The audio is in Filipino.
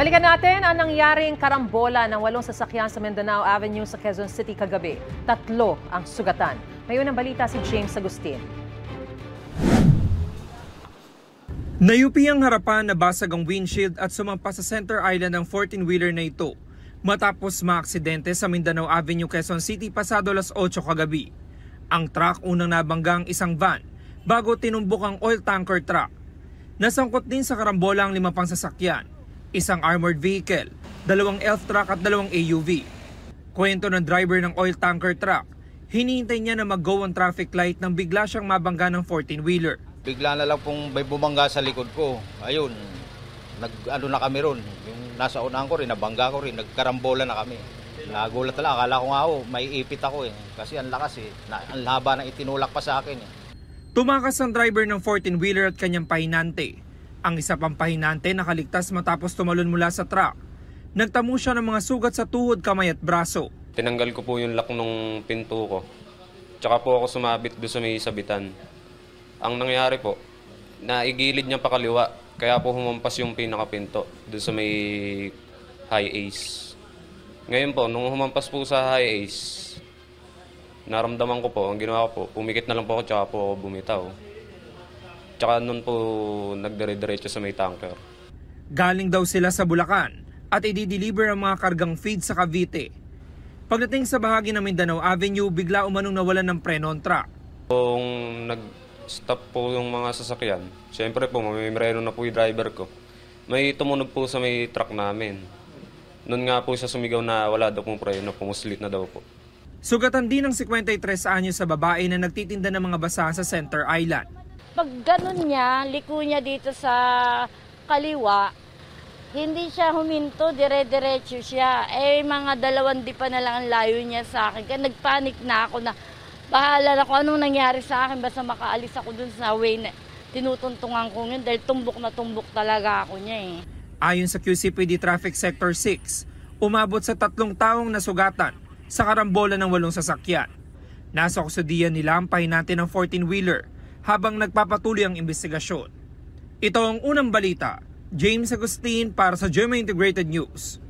Balikan natin ang nangyaring karambola ng 8 sasakyan sa Mindanao Avenue sa Quezon City kagabi. 3 ang sugatan. May unang balita si James Agustin. Nayupi ang harapan, nabasag ang windshield at sumampas sa center island ng 14-wheeler na ito matapos maaksidente sa Mindanao Avenue, Quezon City pasado alas 8 kagabi. Ang truck unang nabanggang isang van bago tinumbok ang oil tanker truck. Nasangkot din sa karambola ang 5 pang sasakyan, isang armored vehicle, 2 elf truck at 2 AUV. Kwento ng driver ng oil tanker truck, hinihintay niya na mag-go ang traffic light nang bigla siyang mabangga ng 14-wheeler. Bigla na lang pong may bumangga sa likod ko. Ayun, nag-ano na kami ron. Yung nasa unahan ko rin, nabangga ko rin, nagkarambola na kami. Nagulat talaga, akala ko nga may ipit ako eh. Kasi ang lakas eh, ang haba na itinulak pa sa akin eh. Tumakas ang driver ng 14-wheeler at kanyang pahinante. Ang isa pang pahinante nakaligtas matapos tumalon mula sa truck. Nagtamo siya ng mga sugat sa tuhod, kamay at braso. Tinanggal ko po yung lock ng pinto ko. Tsaka po ako sumabit doon sa may sabitan. Ang nangyari po, naigilid niya pa kaliwa. Kaya po humampas yung pinakapinto doon sa may high ace. Ngayon po, nung humampas po sa high ace, naramdaman ko po, ang ginawa ko po, pumikit na lang po ako tsaka po ako bumitaw. Tsaka nun po nagdire-diretso sa may tanker. Galing daw sila sa Bulacan at i-deliver ang mga kargang feed sa Cavite. Pagdating sa bahagi ng Mindanao Avenue, bigla umanong nawalan ng preno ang truck. Kung nag-stop po yung mga sasakyan, siyempre po may preno na po yung driver ko. May tumunog po sa may truck namin. Nun nga po siya sumigaw na wala daw pong preno, pumuslit na daw po. Sugatan din ng 53 anyos sa babae na nagtitinda ng mga basahan sa Center Island. Pag ganun niya, liko niya dito sa kaliwa, hindi siya huminto, dire-diretso siya. Mga 2 di pa na lang ang layo niya sa akin. Kaya nagpanik na ako na bahala na kung anong nangyari sa akin. Basta makaalis ako dun sa way na tinutuntungan ko yun dahil tumbok na tumbok talaga ako niya eh. Ayon sa QCPD Traffic Sector 6, umabot sa 3 taong nasugatan sa karambola ng 8 sasakyan. Nasa kustudiyan nila ang pahinante ng 14-wheeler habang nagpapatuloy ang investigasyon. Ito ang unang balita. James Agustin para sa GMA Integrated News.